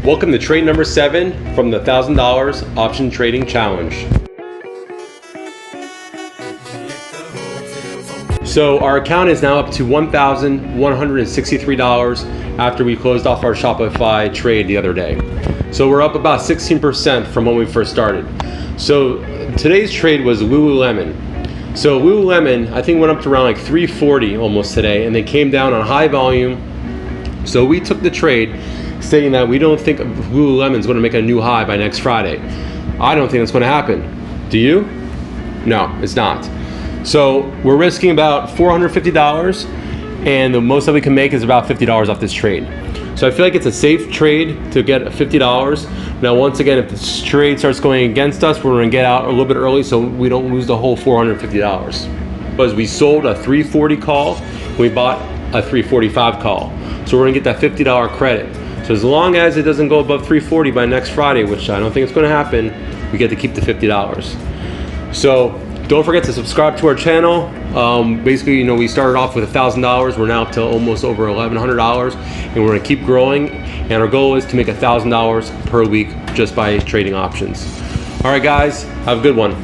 Welcome to trade number 7 from the $1,000 option trading challenge. So our account is now up to $1,163 after we closed off our Shopify trade the other day. So we're up about 16% from when we first started. So today's trade was Lululemon. So Lululemon, I think, went up to around like 340 almost today, and then came down on high volume. So we took the trade, stating that we don't think Lululemon's going to make a new high by next Friday. I don't think that's going to happen. Do you? No, it's not. So we're risking about $450, and the most that we can make is about $50 off this trade. So I feel like it's a safe trade to get $50. Now, once again, if this trade starts going against us, we're going to get out a little bit early so we don't lose the whole $450. Because we sold a 340 call, we bought a 345 call. So we're going to get that $50 credit. So as long as it doesn't go above 340 by next Friday, which I don't think it's going to happen, we get to keep the $50. So don't forget to subscribe to our channel. Basically, we started off with $1,000. We're now up to almost over $1,100, and we're going to keep growing. And our goal is to make $1,000 per week just by trading options. All right, guys, have a good one.